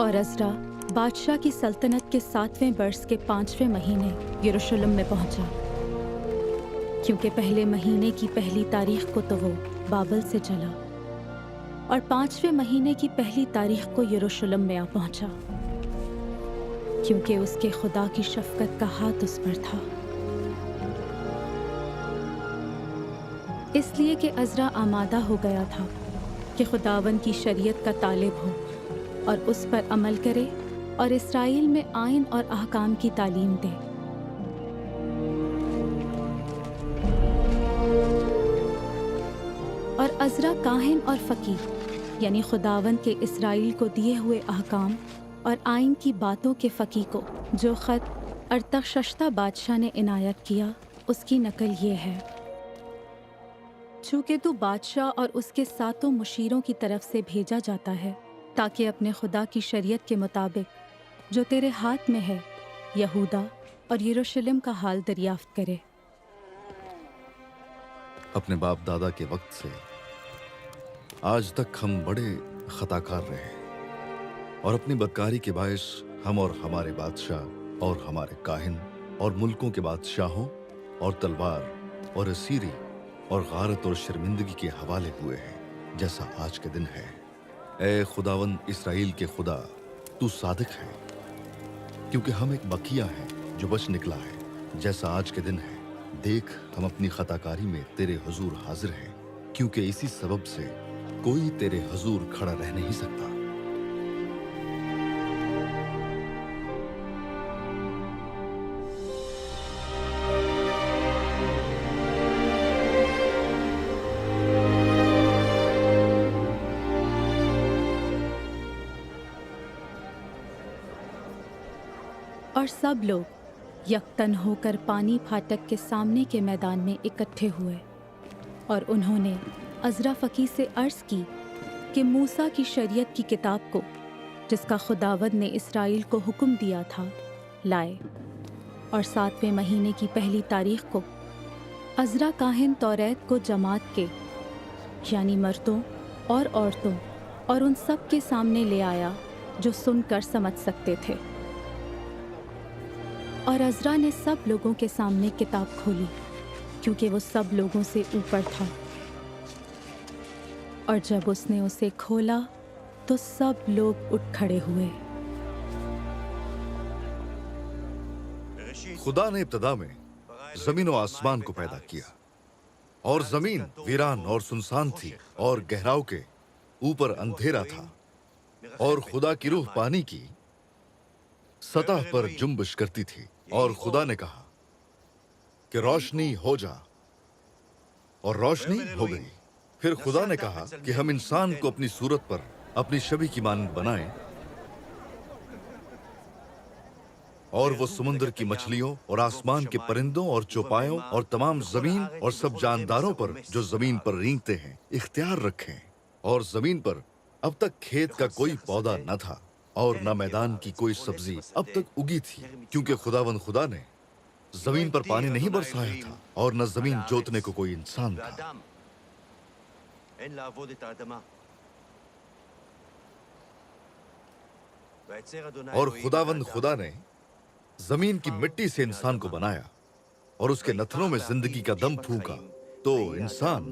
और अज़रा बादशाह की सल्तनत के 7वें वर्ष के 5वें महीने यरूशलेम में पहुंचा, क्योंकि पहले महीने की पहली तारीख को तो वो बाबल से चला और 5वें महीने की पहली तारीख को यरूशलेम में आ पहुंचा, क्योंकि उसके खुदा की शफकत का हाथ उस पर था। इसलिए कि अज़रा आमादा हो गया था कि खुदावन की शरीयत का तालिब हो और उस पर अमल करे और इसराइल में आइन और अहकाम की तालीम दे। और अज़रा काहिन और फ़कीह यानी खुदावन के इसराइल को दिए हुए अहकाम और आइन की बातों के फ़कीह को जो ख़त अरतक्षश्ता बादशाह ने इनायत किया, उसकी नकल ये है। चूँकि तू बादशाह और उसके सातों मुशीरों की तरफ से भेजा जाता है ताकि अपने खुदा की शरीयत के मुताबिक जो तेरे हाथ में है यहूदा और यरूशलेम का हाल दरियाफ्त करे। अपने बाप दादा के वक्त से आज तक हम बड़े खताकार रहे और अपनी बदकारी के बायस हम और हमारे बादशाह और हमारे काहिन और मुल्कों के बादशाहों और तलवार और असीरी और गारत और शर्मिंदगी के हवाले हुए हैं, जैसा आज के दिन है। ए खुदावन इसराइल के खुदा, तू सादिक है, क्योंकि हम एक बकिया है जो बच निकला है, जैसा आज के दिन है। देख, हम अपनी खताकारी में तेरे हुजूर हाजिर हैं, क्योंकि इसी सबब से कोई तेरे हुजूर खड़ा रह नहीं सकता। और सब लोग यकतन होकर पानी फाटक के सामने के मैदान में इकट्ठे हुए और उन्होंने अज़रा फ़कीह से अर्ज़ की कि मूसा की शरीयत की किताब को, जिसका खुदावंद ने इसराइल को हुक्म दिया था, लाए। और 7वें महीने की पहली तारीख को अज़रा काहिन तौरेत को जमात के यानी मर्दों और औरतों और उन सब के सामने ले आया जो सुनकर समझ सकते थे। और अज़रा ने सब लोगों के सामने किताब खोली, क्योंकि वो सब लोगों से ऊपर था। और जब उसने उसे खोला तो सब लोग उठ खड़े हुए। खुदा ने इब्तदा में जमीन और आसमान को पैदा किया, और जमीन वीरान और सुनसान थी और गहराव के ऊपर अंधेरा था, और खुदा की रूह पानी की सतह पर जुम्बिश करती थी। और खुदा ने कहा कि रोशनी हो जा, और रोशनी हो गई। फिर खुदा ने कहा कि हम इंसान को अपनी सूरत पर अपनी छवि की मानंद बनाएं, और वो समुद्र की मछलियों और आसमान के परिंदों और चौपायों और तमाम जमीन और सब जानदारों पर जो जमीन पर रेंगते हैं इख्तियार रखें। और जमीन पर अब तक खेत का कोई पौधा न था और न मैदान की कोई सब्जी अब तक उगी थी, क्योंकि खुदावंद खुदा ने जमीन पर पानी नहीं बरसाया था और न जमीन जोतने को कोई इंसान था। और खुदावंद खुदा ने जमीन की मिट्टी से इंसान को बनाया और उसके नथनों में जिंदगी का दम फूंका, तो इंसान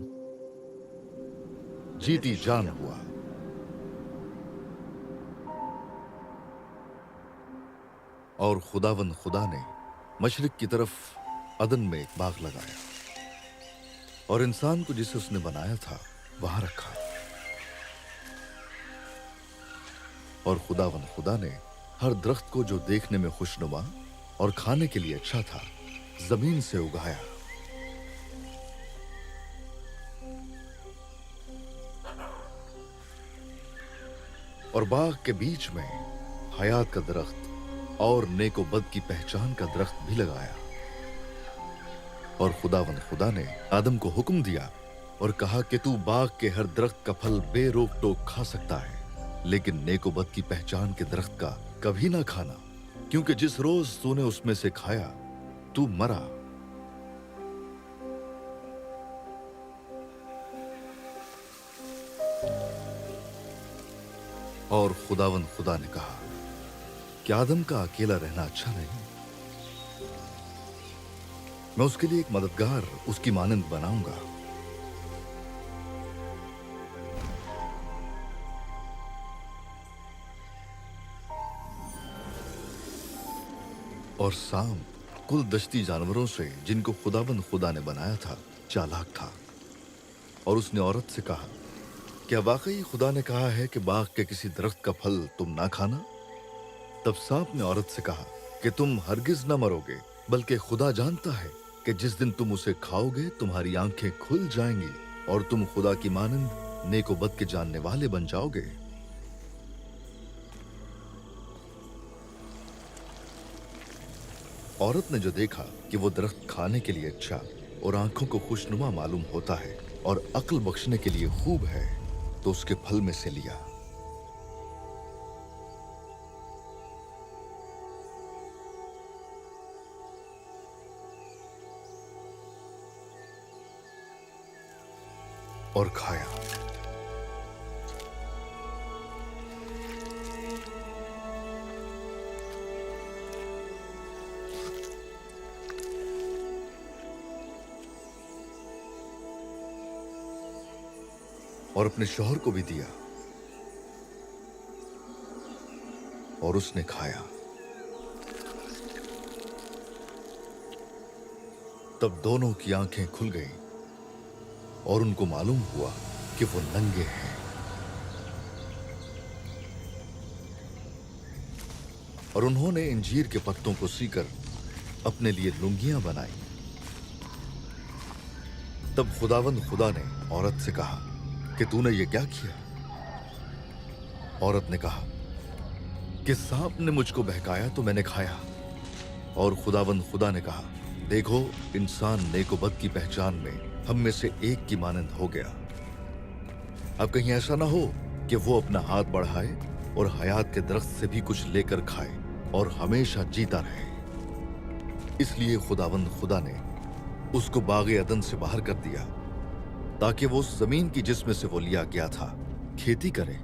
जीती जान हुआ। और खुदावंद खुदा ने मशरिक की तरफ अदन में एक बाग लगाया और इंसान को जिसे उसने बनाया था वहां रखा। और खुदावंद खुदा ने हर दरख्त को जो देखने में खुशनुमा और खाने के लिए अच्छा था जमीन से उगाया। और बाग के बीच में हयात का दरख्त और नेको बद की पहचान का दरख्त भी लगाया। और खुदावंद खुदा ने आदम को हुक्म दिया और कहा कि तू बाग के हर दरख्त का फल बेरोक टोक खा सकता है, लेकिन नेको बद की पहचान के दरख्त का कभी ना खाना, क्योंकि जिस रोज तूने उसमें से खाया तू मरा। और खुदावंद खुदा ने कहा कि आदम का अकेला रहना अच्छा नहीं, मैं उसके लिए एक मददगार उसकी मानंद बनाऊंगा। और सांप कुल दश्ती जानवरों से जिनको खुदाबंद खुदा ने बनाया था चालाक था, और उसने औरत से कहा, क्या वाकई खुदा ने कहा है कि बाग के किसी दरख्त का फल तुम ना खाना? तब सांप ने औरत से कहा कि तुम हरगिज न मरोगे, बल्कि खुदा जानता है कि जिस दिन तुम उसे खाओगे तुम्हारी आंखें खुल जाएंगी और तुम खुदा की मानंद नेको बद के जानने वाले बन जाओगे। औरत ने जो देखा कि वो दरख्त खाने के लिए अच्छा और आंखों को खुशनुमा मालूम होता है और अक्ल बख्शने के लिए खूब है, तो उसके फल में से लिया। और खाया। और अपने शौहर को भी दिया और उसने खाया। तब दोनों की आंखें खुल गईं और उनको मालूम हुआ कि वो नंगे हैं। और उन्होंने इंजीर के पत्तों को सीकर अपने लिए लुंगियां बनाई। तब खुदावंद खुदा ने औरत से कहा कि तूने ये क्या किया? औरत ने कहा कि सांप ने मुझको बहकाया तो मैंने खाया। और खुदावंद खुदा ने कहा, देखो, इंसान नेको बद की पहचान में हम में से एक की मानंद हो गया। अब कहीं ऐसा ना हो कि वो अपना हाथ बढ़ाए और हयात के दरख्त से भी कुछ लेकर खाए और हमेशा जीता रहे। इसलिए खुदावंद खुदा ने उसको बागे अदन से बाहर कर दिया, ताकि वो उस जमीन की जिसमें से वो लिया गया था खेती करे